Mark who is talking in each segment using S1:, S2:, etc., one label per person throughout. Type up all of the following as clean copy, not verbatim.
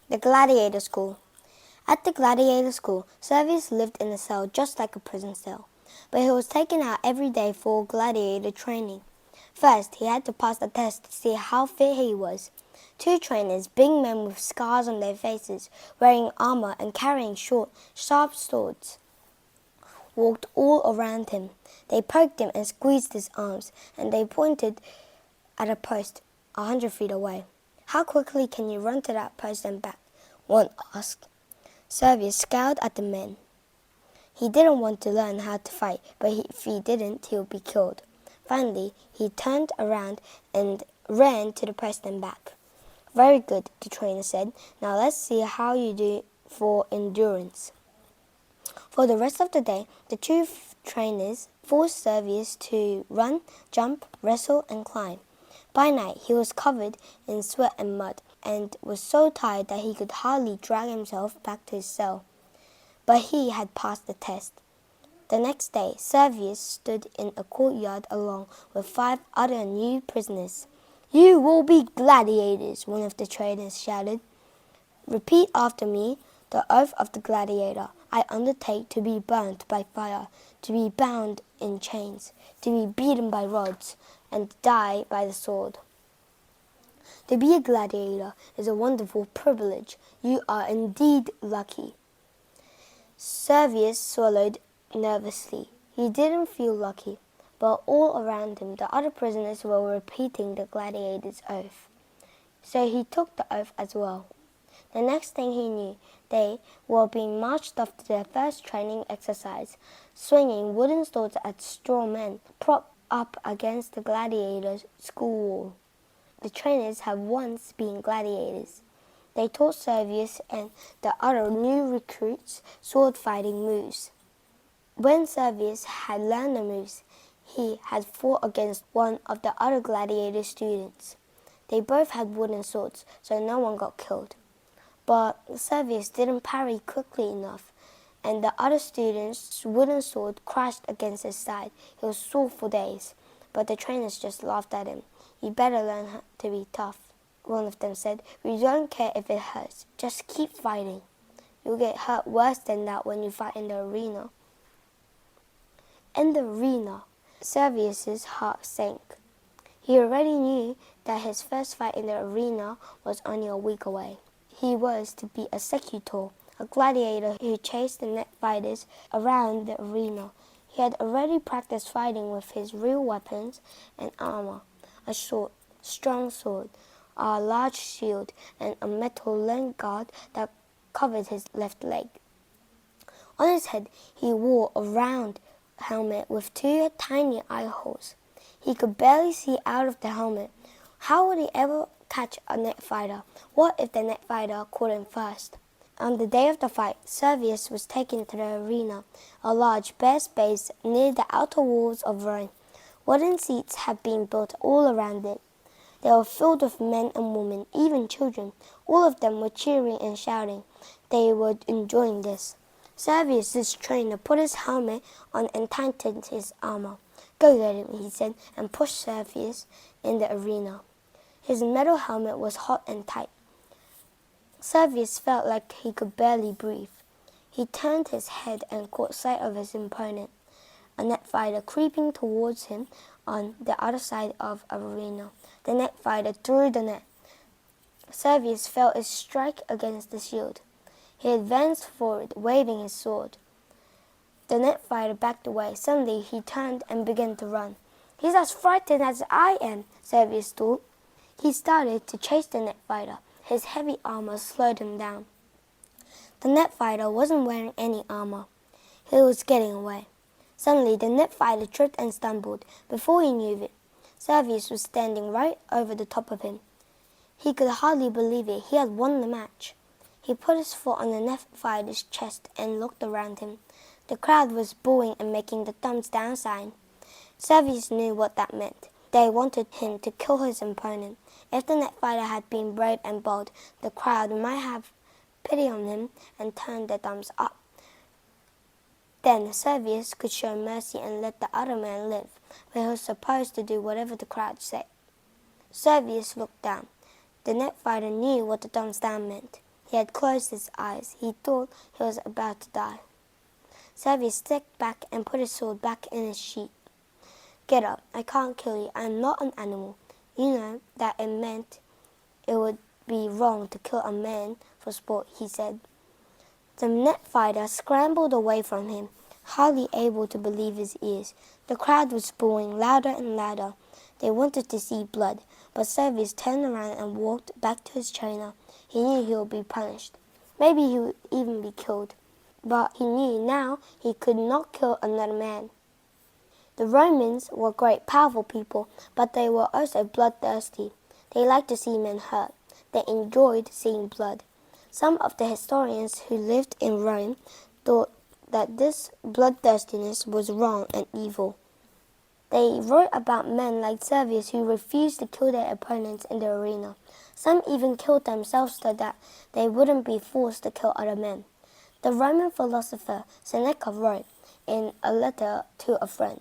S1: The Gladiator School. At the Gladiator School, Servius lived in a cell just like a prison cell, but he was taken out every day for gladiator training. First, he had to pass a test to see how fit he was. Two trainers, big men with scars on their faces, wearing armor and carrying short, sharp swords, walked all around him. They poked him and squeezed his arms, and they pointed at a post 100 feet away. "How quickly can you run to that post and back?" one asked. Servius scowled at the men. He didn't want to learn how to fight, but if he didn't, he would be killed. Finally, he turned around and ran to the post and back. "Very good," the trainer said. "Now let's see how you do for endurance." For the rest of the day, the two trainers forced Servius to run, jump, wrestle, and climb. By night, he was covered in sweat and mud, and was so tired that he could hardly drag himself back to his cell. But he had passed the test. The next day, Servius stood in a courtyard along with 5 other new prisoners. "You will be gladiators," one of the trainers shouted. "Repeat after me the oath of the gladiator. I undertake to be burnt by fire, to be bound in chains, to be beaten by rods, and to die by the sword." To be a gladiator is a wonderful privilege. You are indeed lucky. Servius swallowed nervously. He didn't feel lucky, but all around him the other prisoners were repeating the gladiator's oath. So he took the oath as well. The next thing he knew, they were being marched off to their first training exercise, swinging wooden swords at straw men propped up against the gladiator school wall. The trainers had once been gladiators. They taught Servius and the other new recruits sword-fighting moves. When Servius had learned the moves, he had fought against one of the other gladiator students. They both had wooden swords, so no one got killed. But Servius didn't parry quickly enough, and the other student's wooden sword crashed against his side. He was sore for days, but the trainers just laughed at him. "You better learn to be tough," one of them said. "We don't care if it hurts. Just keep fighting. You'll get hurt worse than that when you fight in the arena." In the arena, Servius's heart sank. He already knew that his first fight in the arena was only a week away. He was to be a secutor, a gladiator who chased the net fighters around the arena. He had already practiced fighting with his real weapons and armor, a short, strong sword, a large shield, and a metal leg guard that covered his left leg. On his head, he wore a round helmet with 2 tiny eye holes. He could barely see out of the helmet. How would he ever catch a net fighter? What if the net fighter caught him first? On the day of the fight, Servius was taken to the arena, a large bare space near the outer walls of Rome. Wooden seats had been built all around it. They were filled with men and women, even children. All of them were cheering and shouting. They were enjoying this. Servius's trainer put his helmet on and tightened his armor. "Go get him," he said, and pushed Servius in the arena. His metal helmet was hot and tight. Servius felt like he could barely breathe. He turned his head and caught sight of his opponent, a net fighter creeping towards him on the other side of the arena. The net fighter threw the net. Servius felt it strike against the shield. He advanced forward, waving his sword. The net fighter backed away. Suddenly he turned and began to run. "He's as frightened as I am," Servius thought. He started to chase the net fighter. His heavy armor slowed him down. The net fighter wasn't wearing any armor. He was getting away. Suddenly the net fighter tripped and stumbled. Before he knew it, Servius was standing right over the top of him. He could hardly believe it. He had won the match. He put his foot on the net fighter's chest and looked around him. The crowd was booing and making the thumbs down sign. Servius knew what that meant. They wanted him to kill his opponent. If the net fighter had been brave and bold, the crowd might have pity on him and turned their thumbs up. Then Servius could show mercy and let the other man live, but he was supposed to do whatever the crowd said. Servius looked down. The net fighter knew what the thumbs down meant. He had closed his eyes. He thought he was about to die. Servius stepped back and put his sword back in his sheath. "Get up. I can't kill you. I am not an animal. You know that it meant it would be wrong to kill a man for sport," he said. The net fighter scrambled away from him, hardly able to believe his ears. The crowd was booing louder and louder. They wanted to see blood, but Servius turned around and walked back to his trainer. He knew he would be punished. Maybe he would even be killed. But he knew now he could not kill another man. The Romans were great powerful people, but they were also bloodthirsty. They liked to see men hurt. They enjoyed seeing blood. Some of the historians who lived in Rome thought that this bloodthirstiness was wrong and evil. They wrote about men like Servius who refused to kill their opponents in the arena. Some even killed themselves so that they wouldn't be forced to kill other men. The Roman philosopher Seneca wrote in a letter to a friend,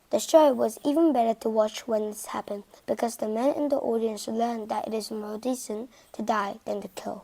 S1: "The show was even better to watch when this happened, because the men in the audience learned that it is more decent to die than to kill."